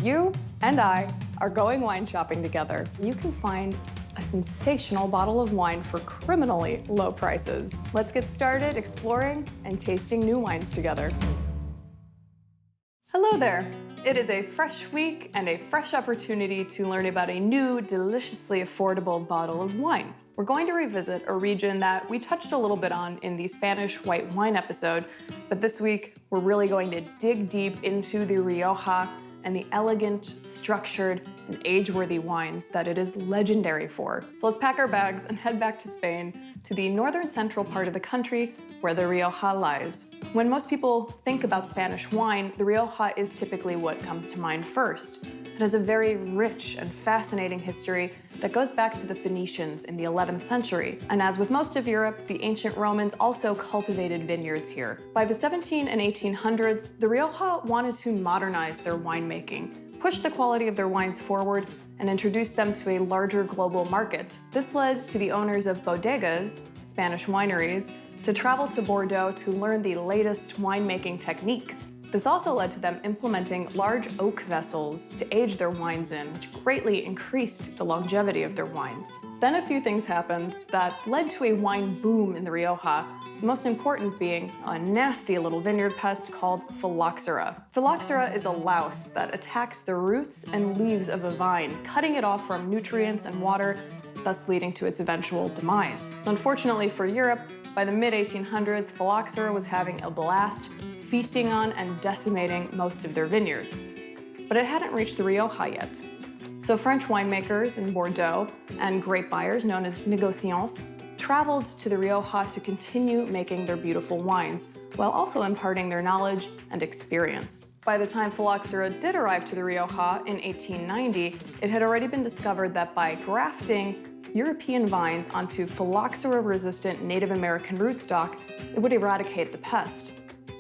You and I are going wine shopping together. You can find a sensational bottle of wine for criminally low prices. Let's get started exploring and tasting new wines together. Hello there. It is a fresh week and a fresh opportunity to learn about a new, deliciously affordable bottle of wine. We're going to revisit a region that we touched a little bit on in the Spanish white wine episode, but this week we're really going to dig deep into the Rioja and the elegant, structured, and age-worthy wines that it is legendary for. So let's pack our bags and head back to Spain, to the northern central part of the country where the Rioja lies. When most people think about Spanish wine, the Rioja is typically what comes to mind first. It has a very rich and fascinating history that goes back to the Phoenicians in the 11th century. And as with most of Europe, the ancient Romans also cultivated vineyards here. By the 1700s and 1800s, the Rioja wanted to modernize their winemaking, push the quality of their wines forward, and introduce them to a larger global market. This led to the owners of bodegas, Spanish wineries, to travel to Bordeaux to learn the latest winemaking techniques. This also led to them implementing large oak vessels to age their wines in, which greatly increased the longevity of their wines. Then a few things happened that led to a wine boom in the Rioja, the most important being a nasty little vineyard pest called phylloxera. Phylloxera is a louse that attacks the roots and leaves of a vine, cutting it off from nutrients and water, thus leading to its eventual demise. Unfortunately for Europe, by the mid-1800s, phylloxera was having a blast, feasting on and decimating most of their vineyards. But it hadn't reached the Rioja yet. So French winemakers in Bordeaux and grape buyers known as négociants traveled to the Rioja to continue making their beautiful wines, while also imparting their knowledge and experience. By the time phylloxera did arrive to the Rioja in 1890, it had already been discovered that by grafting European vines onto phylloxera-resistant Native American rootstock, it would eradicate the pest.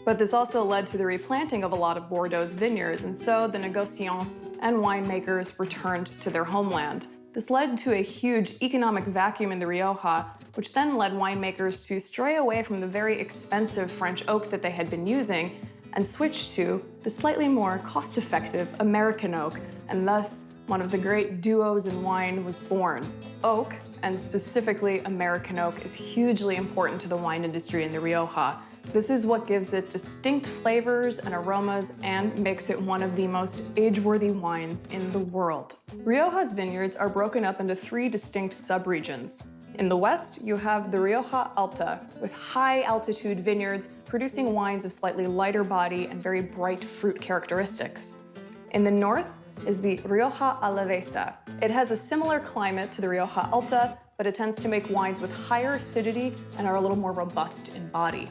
But this also led to the replanting of a lot of Bordeaux's vineyards, and so the négociants and winemakers returned to their homeland. This led to a huge economic vacuum in the Rioja, which then led winemakers to stray away from the very expensive French oak that they had been using and switch to the slightly more cost-effective American oak, and thus one of the great duos in wine was born. Oak, and specifically American oak, is hugely important to the wine industry in the Rioja. This is what gives it distinct flavors and aromas and makes it one of the most age-worthy wines in the world. Rioja's vineyards are broken up into three distinct subregions. In the west, you have the Rioja Alta, with high-altitude vineyards producing wines of slightly lighter body and very bright fruit characteristics. In the north is the Rioja Alavesa. It has a similar climate to the Rioja Alta, but it tends to make wines with higher acidity and are a little more robust in body.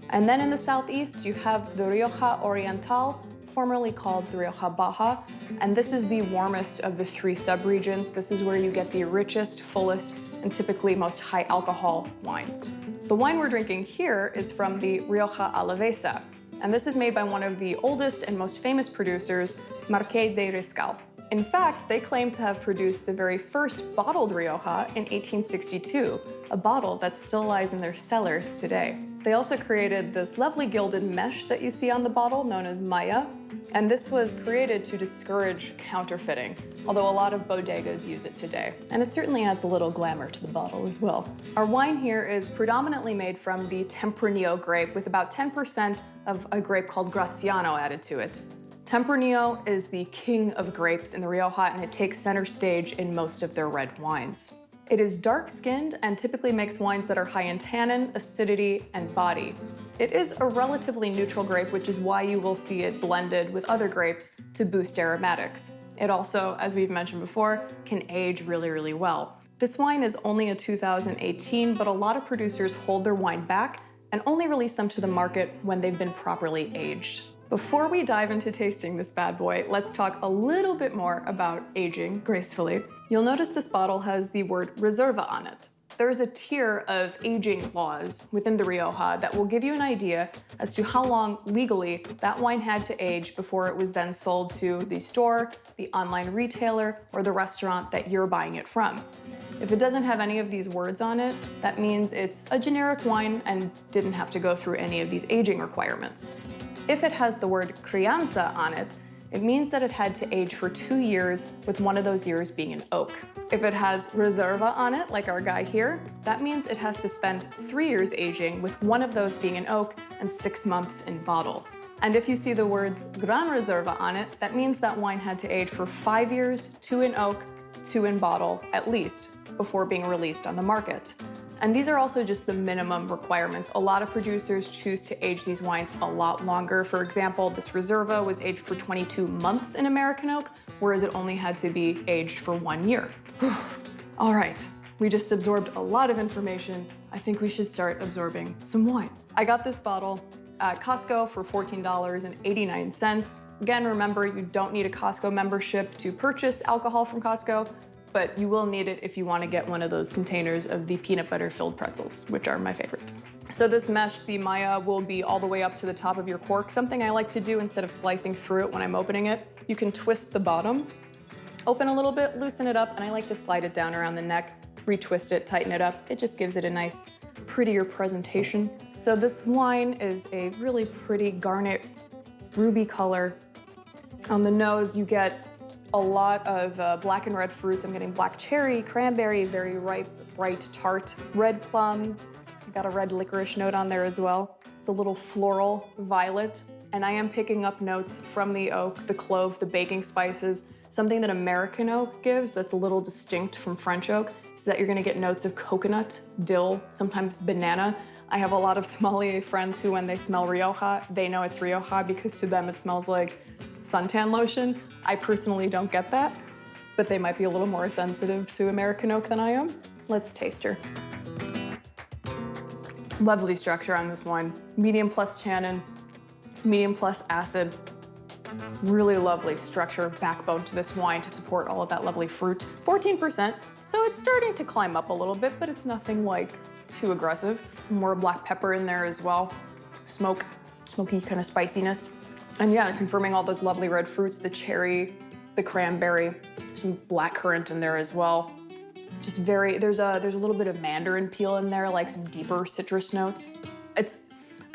And then in the southeast, you have the Rioja Oriental, formerly called the Rioja Baja, and this is the warmest of the three subregions. This is where you get the richest, fullest, and typically most high alcohol wines. The wine we're drinking here is from the Rioja Alavesa, and this is made by one of the oldest and most famous producers, Marqués de Riscal. In fact, they claim to have produced the very first bottled Rioja in 1862, a bottle that still lies in their cellars today. They also created this lovely gilded mesh that you see on the bottle, known as Maya, and this was created to discourage counterfeiting, although a lot of bodegas use it today. And it certainly adds a little glamour to the bottle as well. Our wine here is predominantly made from the Tempranillo grape, with about 10% of a grape called Graziano added to it. Tempranillo is the king of grapes in the Rioja, and it takes center stage in most of their red wines. It is dark-skinned and typically makes wines that are high in tannin, acidity, and body. It is a relatively neutral grape, which is why you will see it blended with other grapes to boost aromatics. It also, as we've mentioned before, can age really, really well. This wine is only a 2018, but a lot of producers hold their wine back and only release them to the market when they've been properly aged. Before we dive into tasting this bad boy, let's talk a little bit more about aging gracefully. You'll notice this bottle has the word Reserva on it. There is a tier of aging laws within the Rioja that will give you an idea as to how long legally that wine had to age before it was then sold to the store, the online retailer, or the restaurant that you're buying it from. If it doesn't have any of these words on it, that means it's a generic wine and didn't have to go through any of these aging requirements. If it has the word crianza on it, it means that it had to age for 2 years, with one of those years being an oak. If it has Reserva on it, like our guy here, that means it has to spend 3 years aging, with one of those being an oak and 6 months in bottle. And if you see the words Gran Reserva on it, that means that wine had to age for 5 years, 2 in oak, 2 in bottle, at least, before being released on the market. And these are also just the minimum requirements. A lot of producers choose to age these wines a lot longer. For example, this Reserva was aged for 22 months in American oak, whereas it only had to be aged for 1 year. All right, we just absorbed a lot of information. I think we should start absorbing some wine. I got this bottle at Costco for $14.89. Again, remember, you don't need a Costco membership to purchase alcohol from Costco, but you will need it if you want to get one of those containers of the peanut butter filled pretzels, which are my favorite. So this mesh, the Maya, will be all the way up to the top of your cork. Something I like to do instead of slicing through it when I'm opening it, you can twist the bottom, open a little bit, loosen it up, and I like to slide it down around the neck, retwist it, tighten it up. It just gives it a nice, prettier presentation. So this wine is a really pretty garnet ruby color. On the nose, you get a lot of black and red fruits. I'm getting black cherry, cranberry, very ripe, bright tart, red plum. I got a red licorice note on there as well. It's a little floral violet. And I am picking up notes from the oak, the clove, the baking spices. Something that American oak gives that's a little distinct from French oak is that you're gonna get notes of coconut, dill, sometimes banana. I have a lot of sommelier friends who, when they smell Rioja, they know it's Rioja because to them it smells like suntan lotion. I personally don't get that, but they might be a little more sensitive to American oak than I am. Let's taste her. Lovely structure on this wine. Medium plus tannin, medium plus acid. Really lovely structure, backbone to this wine to support all of that lovely fruit. 14%, so it's starting to climb up a little bit, but it's nothing like too aggressive. More black pepper in there as well. Smoky kind of spiciness. And yeah, confirming all those lovely red fruits, the cherry, the cranberry, some blackcurrant in there as well. Just there's a little bit of mandarin peel in there, like some deeper citrus notes. It's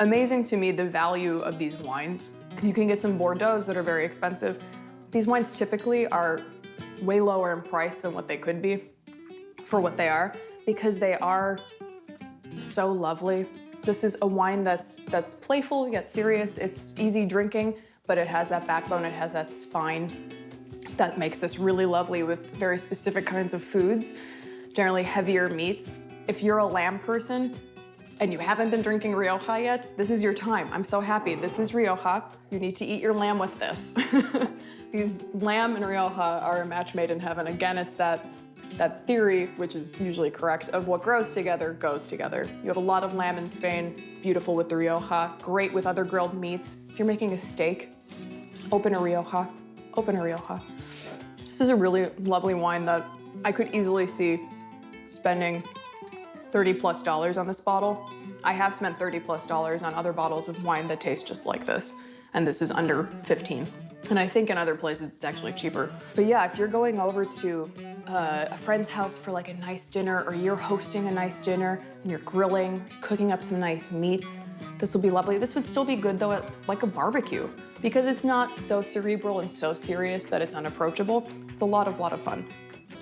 amazing to me the value of these wines. You can get some Bordeaux's that are very expensive. These wines typically are way lower in price than what they could be for what they are, because they are so lovely. This is a wine that's playful yet serious. It's easy drinking, but it has that backbone, it has that spine that makes this really lovely with very specific kinds of foods, generally heavier meats. If you're a lamb person and you haven't been drinking Rioja yet, this is your time. I'm so happy. This is Rioja. You need to eat your lamb with this. These lamb and Rioja are a match made in heaven. Again, it's that theory, which is usually correct, of what grows together goes together. You have a lot of lamb in Spain, beautiful with the Rioja, great with other grilled meats. If you're making a steak, open a Rioja, open a Rioja. This is a really lovely wine that I could easily see spending $30+ on this bottle. I have spent $30+ on other bottles of wine that taste just like this, and this is under 15. And I think in other places it's actually cheaper. But yeah, if you're going over to a friend's house for like a nice dinner, or you're hosting a nice dinner and you're grilling, cooking up some nice meats, this will be lovely. This would still be good though at like a barbecue, because it's not so cerebral and so serious that it's unapproachable. It's a lot of fun.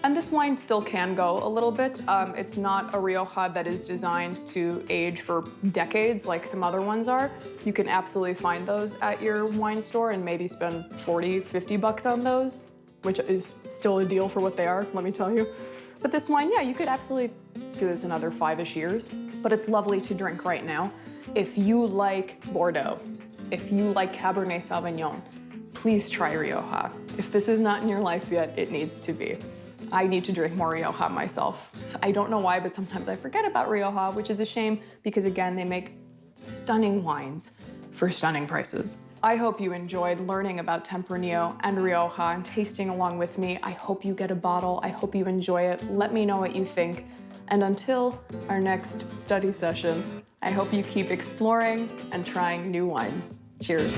And this wine still can go a little bit. It's not a Rioja that is designed to age for decades like some other ones are. You can absolutely find those at your wine store and maybe spend $40, $50 on those, which is still a deal for what they are, let me tell you. But this wine, yeah, you could absolutely do this another 5-ish years, but it's lovely to drink right now. If you like Bordeaux, if you like Cabernet Sauvignon, please try Rioja. If this is not in your life yet, it needs to be. I need to drink more Rioja myself. I don't know why, but sometimes I forget about Rioja, which is a shame because again, they make stunning wines for stunning prices. I hope you enjoyed learning about Tempranillo and Rioja and tasting along with me. I hope you get a bottle. I hope you enjoy it. Let me know what you think. And until our next study session, I hope you keep exploring and trying new wines. Cheers.